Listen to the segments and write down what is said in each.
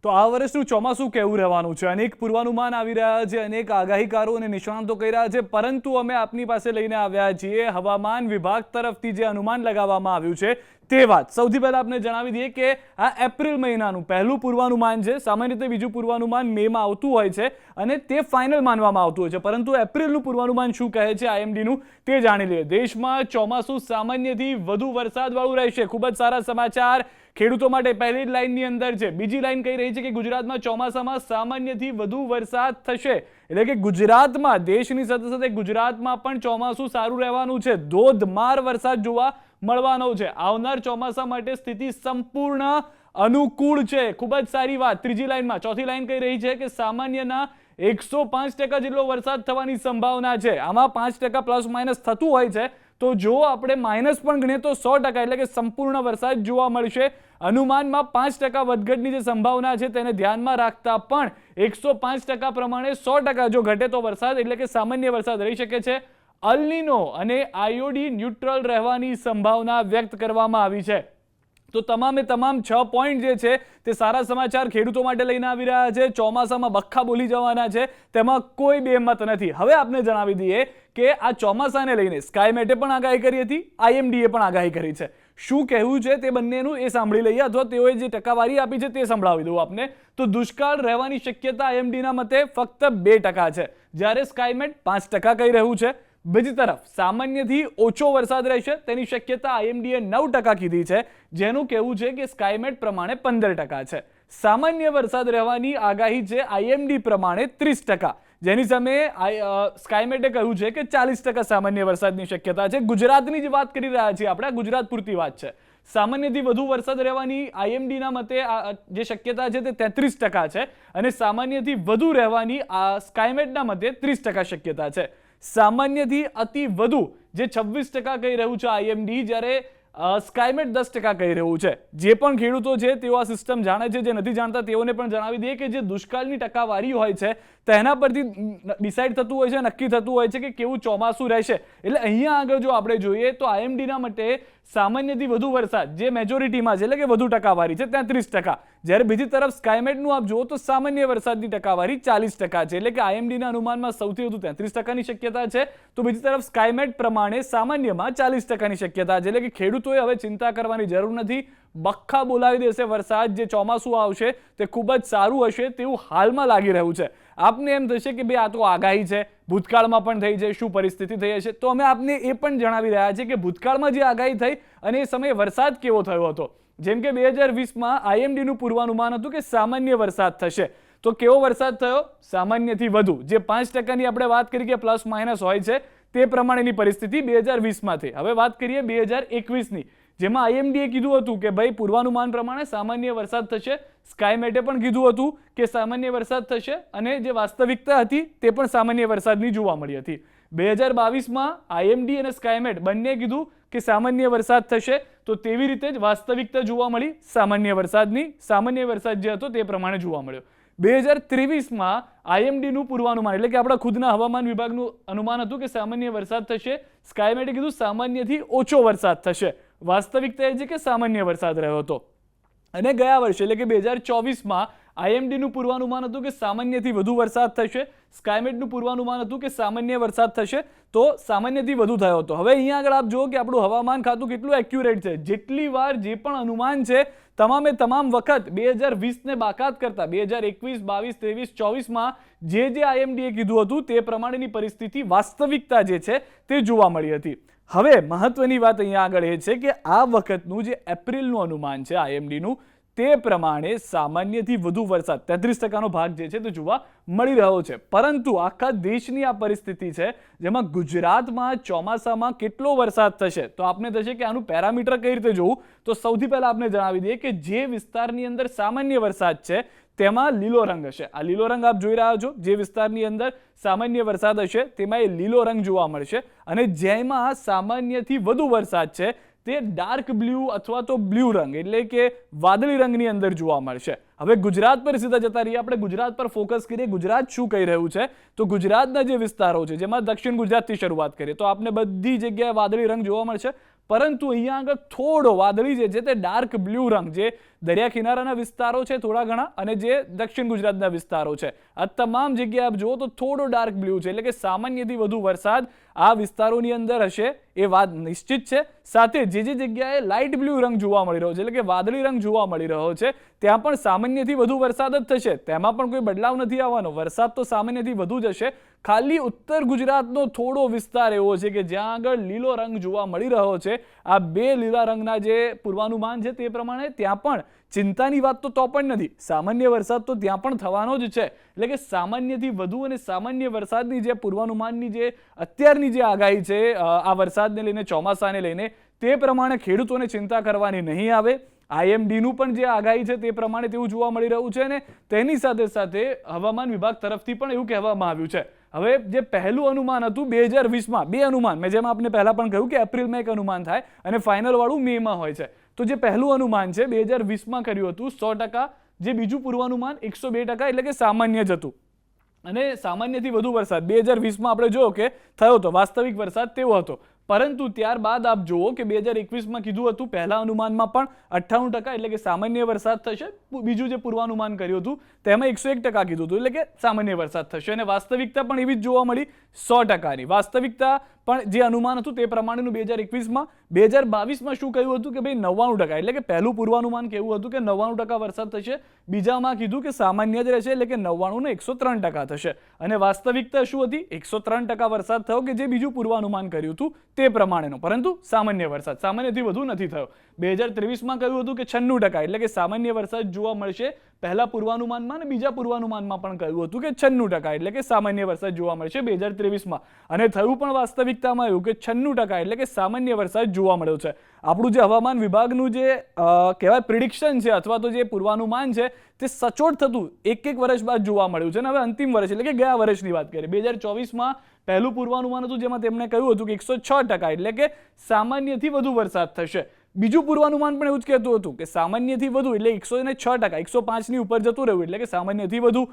તો આ વર્ષનું ચોમાસું કેવું રહેવાનું છે? અનેક પૂર્વાનુમાન આવી રહ્યા છે, અનેક આગાહીકારો અને નિષ્ણાતો કહી રહ્યા છે, પરંતુ અમે આપની પાસે લઈને આવ્યા છીએ હવામાન વિભાગ તરફથી જે અનુમાન લગાવવામાં આવ્યું છે તે વાત. સૌથી પહેલા આપણે જણાવી દઈએ કે આ એપ્રિલ મહિનાનું પહેલું પૂર્વાનુમાન છે. સામાન્ય રીતે બીજું પૂર્વાનુમાન મેમાં આવતું હોય છે અને તે ફાઇનલ માનવામાં આવતું હોય છે, પરંતુ એપ્રિલનું પૂર્વાનુમાન શું કહે છે આઈએમડીનું તે જાણી લઈએ. દેશમાં ચોમાસું સામાન્યથી વધુ વરસાદવાળું રહેશે. ખૂબ જ સારા સમાચાર ખેડૂતો માટે. પહેલી જ લાઇનની અંદર છે. બીજી લાઇન કહી રહી છે કે ગુજરાતમાં ચોમાસામાં સામાન્યથી વધુ વરસાદ થશે, એટલે કે ગુજરાતમાં, દેશની સાથે સાથે ગુજરાતમાં પણ ચોમાસું સારું રહેવાનું છે. ધોધમાર વરસાદ જોવા મળવાનો છે. આવનાર ચોમાસા માટે સ્થિતિ સંપૂર્ણ અનુકૂળ છે. ખૂબ જ સારી વાત. ત્રીજી લાઇનમાં, ચોથી લાઇન કહી રહી છે કે સામાન્યના 105% જેટલો વરસાદ થવાની સંભાવના છે. આમાં 5% પ્લસ માઇનસ થતું હોય છે, તો જો આપણે માઇનસ પણ ગણીએ તો 100%, એટલે કે સંપૂર્ણ વરસાદ જોવા મળશે. અનુમાનમાં 5% વધઘટની જે સંભાવના છે તેને ધ્યાનમાં રાખતા પણ 105% પ્રમાણે 100% જો ઘટે તો વરસાદ, એટલે કે સામાન્ય વરસાદ રહી શકે છે. અલ નીનો અને આઈઓડી ન્યુટ્રલ રહેવાની સંભાવના વ્યક્ત કરવામાં આવી છે. તો તમામે તમામ 6 પોઈન્ટ જે છે તે સારા સમાચાર ખેડૂતો માટે લઈને આવી રહ્યા છે. ચોમાસામાં બખ્ખા બોલી જવાના છે, તેમાં કોઈ બેમત નથી. હવે આપને જણાવી દઈએ કે આ ચોમાસાને લઈને સ્કાયમેટે પણ આગાહી કરી હતી, આઈએમડીએ પણ આગાહી કરી છે. શું કહેવું છે તે બંનેનું એ સાંભળી લઈએ, અથવા તેઓએ જે ટકાવારી આપી છે તે સંભળાવી દઉં આપને. તો દુષ્કાળ રહેવાની શક્યતા આઈએમડીના મતે ફક્ત 2% છે, જ્યારે સ્કાયમેટ 5% કહી રહ્યું છે. બીજી તરફ સામાન્યથી ઓછો વરસાદ રહેશે તેની શક્યતા આઈએમડીએ 9% કીધી છે, જેનું કહેવું છે કે સ્કાયમેટ પ્રમાણે 15% છે. સામાન્ય વરસાદ રહેવાની આગાહી છે આઈએમડી પ્રમાણે 30%, જેની સામે સ્કાયમેટે કહ્યું છે કે 40% સામાન્ય વરસાદની શક્યતા છે. ગુજરાતની જ વાત કરી રહ્યા છીએ આપણે, ગુજરાત પૂરતી વાત છે. સામાન્યથી વધુ વરસાદ રહેવાની આઈએમડીના મતે જે શક્યતા છે તે 33% છે, અને સામાન્યથી વધુ રહેવાની સ્કાયમેટના મતે 30% શક્યતા છે. સામાન્યથી અતિ વધુ જે 26% કહી રહ્યું છે આઈએમડી, જ્યારે સ્કાયમેટ 10% કહી રહ્યું છે. જે પણ ખેડૂતો છે તેઓ આ સિસ્ટમ જાણે છે, જે નથી જાણતા તેઓને પણ જણાવી દઈએ કે જે દુષ્કાળની ટકાવારી હોય છે તેના પરથી ડિસાઇડ થતું હોય છે, નક્કી થતું હોય છે કે કેવું ચોમાસું રહેશે. એટલે અહીંયા આગળ જો આપણે જોઈએ તો આઈએમડીના માટે સામાન્યથી વધુ વરસાદ જે મેજોરિટીમાં છે, એટલે કે વધુ ટકાવારી છે, ત્યાં 30%, જ્યારે બીજી તરફ સ્કાયમેટનું આપ જુઓ તો સામાન્ય વરસાદની ટકાવારી 40% છે, એટલે કે આઈએમડીના અનુમાનમાં સૌથી વધુ 33%ની શક્યતા છે, તો બીજી તરફ સ્કાયમેટ પ્રમાણે સામાન્યમાં 40%ની શક્યતા છે. એટલે કે ખેડૂતોએ હવે ચિંતા કરવાની જરૂર નથી. બખ્ખા બોલાવી દેશે વરસાદ. જે ચોમાસું આવશે તે ખૂબ જ સારું હશે તેવું હાલમાં લાગી રહ્યું છે. આપને એમ થશે કે ભાઈ આ તો આગાહી છે, ભૂતકાળમાં પણ થઈ છે, શું પરિસ્થિતિ થઈ હશે? તો અમે આપને એ પણ જણાવી રહ્યા છીએ કે ભૂતકાળમાં જે આગાહી થઈ અને એ સમયે વરસાદ કેવો થયો હતો. જેમ કે 2020માં આઈએમડીનું પૂર્વાનુમાન હતું કે સામાન્ય વરસાદ થશે, તો કેવો વરસાદ થયો? સામાન્યથી વધુ. જે 5%ની આપણે વાત કરી કે પ્લસ માઇનસ હોય છે, તે પ્રમાણેની પરિસ્થિતિ 2020માં થઈ. હવે વાત કરીએ 2021ની, જેમાં આઈએમડીએ કીધું હતું કે ભાઈ પૂર્વાનુમાન પ્રમાણે સામાન્ય વરસાદ થશે. સ્કાયમેટે પણ કીધું હતું કે સામાન્ય વરસાદ થશે, અને જે વાસ્તવિકતા હતી તે પણ સામાન્ય વરસાદની જોવા મળી હતી. 2022માં આઈએમડી અને સ્કાયમેટ બંને કીધું કે સામાન્ય વરસાદ થશે, તો તેવી રીતે જ વાસ્તવિકતા જોવા મળી સામાન્ય વરસાદની. સામાન્ય વરસાદ જે હતો તે પ્રમાણે જોવા મળ્યો. 2023માં આઈએમડીનું પૂર્વાનુમાન, એટલે કે આપણા ખુદના હવામાન વિભાગનું અનુમાન હતું કે સામાન્ય વરસાદ થશે. સ્કાયમેટે કીધું સામાન્યથી ઓછો વરસાદ થશે. વાસ્તવિકતા એ છે કે સામાન્ય વરસાદ રહ્યો હતો. અને ગયા વર્ષે, એટલે કે 2024માં આઈએમડીનું પૂર્વાનુમાન હતું કે સામાન્યથી વધુ વરસાદ થશે. સ્કાયમેટનું પૂર્વાનુમાન હતું કે સામાન્ય વરસાદ થશે, તો સામાન્યથી વધુ થયો હતો. હવે અહીંયા આગળ આપ જુઓ કે આપણું હવામાન ખાતું કેટલું એક્યુરેટ છે. જેટલી વાર જે પણ અનુમાન છે તમામે તમામ વખત 2020ને બાકાત કરતા 2021, 22, 23, 24માં જે આઈએમડીએ કીધું હતું તે પ્રમાણેની પરિસ્થિતિ, વાસ્તવિકતા જે છે તે જોવા મળી હતી. હવે મહત્વની વાત અહીંયા આગળ એ છે કે આ વખતનું જે એપ્રિલનું અનુમાન છે આઈએમડીનું, તે પ્રમાણે સામાન્યથી વધુ વરસાદ 33%નો ભાગ જે છે તે જોવા મળી રહ્યો છે. પરંતુ આખા દેશની આ પરિસ્થિતિ છે, જેમાં ગુજરાતમાં ચોમાસામાં કેટલો વરસાદ થશે, તો આપને થશે કે આનું પેરામીટર કઈ રીતે જોવું. તો સૌથી પહેલા આપને જણાવી દઈએ કે જે વિસ્તારની અંદર સામાન્ય વરસાદ છે તેમાં લીલો રંગ હશે. આ લીલો રંગ આપ જોઈ રહ્યા છો. જે વિસ્તારની અંદર સામાન્ય વરસાદ હશે તેમાં એ લીલો રંગ જોવા મળશે, અને જેમાં સામાન્યથી વધુ વરસાદ છે તે ડાર્ક બ્લુ અથવા તો બ્લુ રંગ, એટલે કે વાદળી રંગની અંદર જોવા મળશે. હવે ગુજરાત પર સીધા જતા રહીએ, આપણે ગુજરાત પર ફોકસ કરીએ. ગુજરાત શું કહી રહ્યું છે? તો ગુજરાતના જે વિસ્તારો છે, જેમાં દક્ષિણ ગુજરાતથી શરૂઆત કરીએ તો આપને બધી જગ્યાએ વાદળી રંગ જોવા મળશે. પરંતુ અહીંયા આગળ થોડો વાદળી જે છે તે ડાર્ક બ્લુ રંગ, જે દરિયા કિનારાના વિસ્તારો છે થોડા ઘણા અને જે દક્ષિણ ગુજરાતના વિસ્તારો છે, આ તમામ જગ્યાએ આપ જુઓ તો થોડો ડાર્ક બ્લુ છે, એટલે કે સામાન્યથી વધુ વરસાદ આ વિસ્તારોની અંદર હશે એ વાત નિશ્ચિત છે. સાથે જે જગ્યાએ લાઇટ બ્લુ રંગ જોવા મળી રહ્યો છે, એટલે કે વાદળી રંગ જોવા મળી રહ્યો છે, ત્યાં પણ સામાન્યથી વધુ વરસાદ જ થશે, તેમાં પણ કોઈ બદલાવ નથી આવવાનો. વરસાદ તો સામાન્યથી વધુ જ હશે. ખાલી ઉત્તર ગુજરાતનો થોડો વિસ્તાર એવો છે કે જ્યાં આગળ લીલો રંગ જોવા મળી રહ્યો છે. આ બે લીલા રંગના જે પૂર્વાનુમાન છે તે પ્રમાણે ત્યાં પણ ચિંતાની વાત તો પણ નથી. સામાન્ય વરસાદ તો ત્યાં પણ થવાનો જ છે. એટલે કે સામાન્યથી વધુ અને સામાન્ય વરસાદની જે પૂર્વાનુમાનની જે અત્યારની જે આગાહી છે આ વરસાદને લઈને, ચોમાસાને લઈને, તે પ્રમાણે ખેડૂતોને ચિંતા કરવાની નહીં આવે. આઈએમડીનું પણ જે આગાહી છે તે પ્રમાણે તેવું જોવા મળી રહ્યું છે અને તેની સાથે સાથે હવામાન વિભાગ તરફથી પણ એવું કહેવામાં આવ્યું છે. હવે જે પહેલું અનુમાન હતું 2020માં, બે અનુમાન, મેં જેમ આપને પહેલા પણ કહ્યું કે એપ્રિલમાં એક અનુમાન થાય અને ફાઇનલ વાળું મેમાં હોય છે. તો જે પહેલું અનુમાન છે 2020માં કર્યું હતું 100%, જે બીજું પૂર્વાનુમાન 102%, એટલે કે સામાન્ય જ હતું. અને સામાન્યથી વધુ વરસાદ 2020માં આપણે જોયો કે થયો હતો, વાસ્તવિક વરસાદ તેવો હતો. પરંતુ ત્યારબાદ આપ જુઓ કે 2021માં કીધું હતું પહેલા અનુમાનમાં પણ 98%, એટલે કે સામાન્ય વરસાદ થશે. બીજું જે પૂર્વાનુમાન કર્યું હતું તેમાં 101% કીધું હતું, એટલે કે સામાન્ય વરસાદ થશે. અને વાસ્તવિકતા પણ એવી જ જોવા મળી 100%ની. વાસ્તવિકતા પણ જે અનુમાન હતું તે પ્રમાણેનું 2021માં. 2022માં શું કહ્યું હતું કે ભાઈ 99%, એટલે કે પહેલું પૂર્વાનુમાન કેવું હતું કે 99% વરસાદ થશે. બીજામાં કીધું કે સામાન્ય જ રહેશે, એટલે કે 99 ને 103% થશે. અને વાસ્તવિકતા શું હતી? 103% વરસાદ થયો, કે જે બીજું પૂર્વાનુમાન કર્યું હતું તે પ્રમાણેનો, પરંતુ સામાન્ય વરસાદ, સામાન્યથી વધુ નથી થયો. 2023માં કહ્યું હતું કે 96%, એટલે કે સામાન્ય વરસાદ જોવા મળશે. પહેલા પૂર્વાનુમાનમાં અને બીજા પૂર્વાનુમાનમાં પણ કહ્યું હતું કે 96%, એટલે કે સામાન્ય વરસાદ જોવા મળશે 2023માં. અને થયું પણ વાસ્તવિકતામાં એવું કે 96%, એટલે કે સામાન્ય વરસાદ જોવા મળ્યો છે. આપણું જે હવામાન વિભાગનું જે કહેવાય પ્રિડિક્શન છે અથવા તો જે પૂર્વાનુમાન છે તે સચોટ થતું એક વર્ષ બાદ જોવા મળ્યું છે. અને હવે અંતિમ વર્ષ, એટલે કે ગયા વર્ષની વાત કરીએ, 2024માં પહેલું પૂર્વાનુમાન હતું જેમાં તેમણે કહ્યું હતું કે 106%, એટલે કે સામાન્યથી વધુ વરસાદ થશે. બીજું પૂર્વાનુમાન પણ એવું જ કહેતું હતું કે સામાન્યથી વધુ, એટલે 106%, 105ની ઉપર જતું રહ્યું, એટલે કે સામાન્યથી વધુ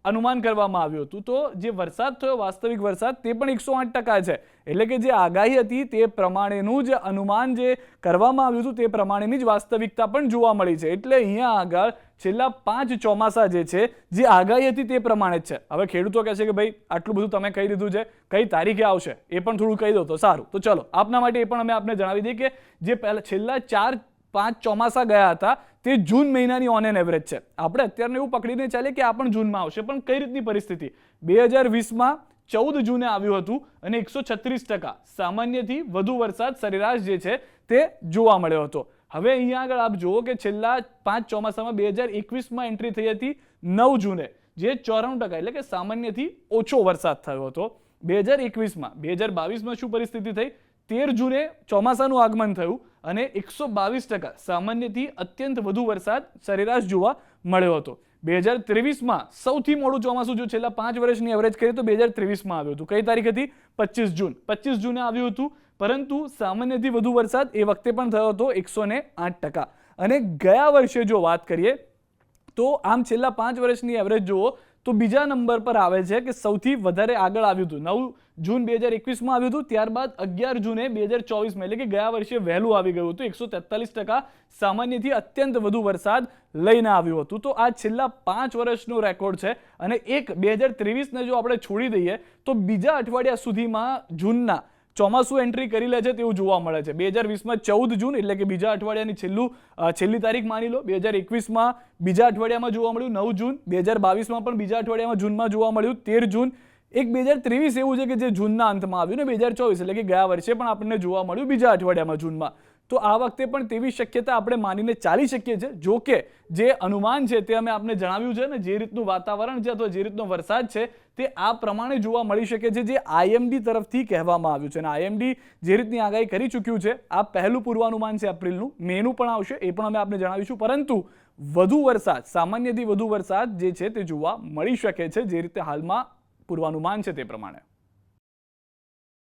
અનુમાન કરવામાં આવ્યું હતું. તો જે વરસાદ થયો, વાસ્તવિક વરસાદ, તે પણ 108% છે. એટલે કે જે આગાહી હતી તે પ્રમાણેનું જે અનુમાન જે કરવામાં આવ્યું હતું તે પ્રમાણેની જ વાસ્તવિકતા પણ જોવા મળી છે. એટલે અહીંયા આગળ છેલ્લા 5 ચોમાસા જે છે, જે આગાહી હતી તે પ્રમાણે જ છે. હવે ખેડૂતો કહે છે કે ભાઈ આટલું બધું તમે કહી દીધું છે, કઈ તારીખે આવશે એ પણ થોડું કહી દો તો સારું. તો ચલો, આપના માટે એ પણ અમે આપને જણાવી દઈએ કે જે છેલ્લા 4-5 ચોમાસા ગયા હતા તે જૂન મહિનાની ઓન એન એવરેજ છે. આપણે અત્યારે એવું પકડીને ચાલીએ કે આ પણ જૂનમાં આવશે, પણ કઈ રીતની પરિસ્થિતિ? 2020માં 14 જૂને આવ્યું હતું અને 136% સામાન્યથી વધુ વરસાદ સરેરાશ જે છે તે જોવા મળ્યો હતો. હવે અહીંયા આગળ આપ જુઓ કે છેલ્લા 5 ચોમાસામાં 2021માં એન્ટ્રી થઈ હતી 9 જૂને, જે 94%, એટલે કે સામાન્યથી ઓછો વરસાદ થયો હતો 2021માં. 2022માં શું પરિસ્થિતિ થઈ? 13 જૂને ચોમાસાનું આગમન થયું અને 122% સામાન્યથી અત્યંત વધુ વરસાદ સરેરાશ જોવા મળ્યો હતો. 2023માં સૌથી મોડું ચોમાસું જો છેલ્લા 5 વર્ષની એવરેજ કરીએ તો 2023માં આવ્યું હતું. કઈ તારીખ હતી? 25 જૂન. 25 જૂને આવ્યું હતું, પરંતુ સામાન્યથી વધુ વરસાદ એ વખતે પણ થયો હતો 108%. અને ગયા વર્ષે જો વાત કરીએ તો આમ છેલ્લા 5 વર્ષની એવરેજ જુઓ તો બીજા નંબર પર આવે છે કે સૌથી વધારે આગળ આવ્યું હતું 9 જૂન 2021માં આવ્યું હતું, ત્યારબાદ 11 જૂને 2024માં, એટલે કે ગયા વર્ષે વહેલું આવી ગયું હતું. 143% સામાન્યથી અત્યંત વધુ વરસાદ લઈને આવ્યું હતું. તો આ છેલ્લા 5 વર્ષનો રેકોર્ડ છે. અને 2023ને જો આપણે છોડી દઈએ તો બીજા અઠવાડિયા સુધીમાં જૂનના ચોમાસું એન્ટ્રી કરી લે છે તેવું જોવા મળે છે. 2020માં 14 જૂન, એટલે કે બીજા અઠવાડિયાની છેલ્લી તારીખ માની લો. 2021માં બીજા અઠવાડિયામાં જોવા મળ્યું 9 જૂન. 2022માં પણ બીજા અઠવાડિયામાં જૂનમાં જોવા મળ્યું 13 જૂન. એક 2023 એવું છે કે જે જૂનના અંતમાં આવ્યું ને 2024, એટલે કે ગયા વર્ષે પણ આપણને જોવા મળ્યું બીજા અઠવાડિયામાં જૂનમાં. તો આ વખતે પણ તેવી શક્યતા આપણે માનીને ચાલી શકીએ છીએ. જો કે જે અનુમાન છે તે અમે આપને જણાવ્યું છે ને, જે રીતનું વાતાવરણ છે અથવા જે રીતનો વરસાદ છે તે આ પ્રમાણે જોવા મળી શકે છે, જે આઈએમડી તરફથી કહેવામાં આવ્યું છે. અને આઈએમડી જે રીતની આગાહી કરી ચૂક્યું છે, આ પહેલું પૂર્વાનુમાન છે એપ્રિલનું, મેનું પણ આવશે, એ પણ અમે આપને જણાવીશું. પરંતુ વધુ વરસાદ, સામાન્યથી વધુ વરસાદ જે છે તે જોવા મળી શકે છે, જે રીતે હાલમાં પૂર્વાનુમાન છે તે પ્રમાણે.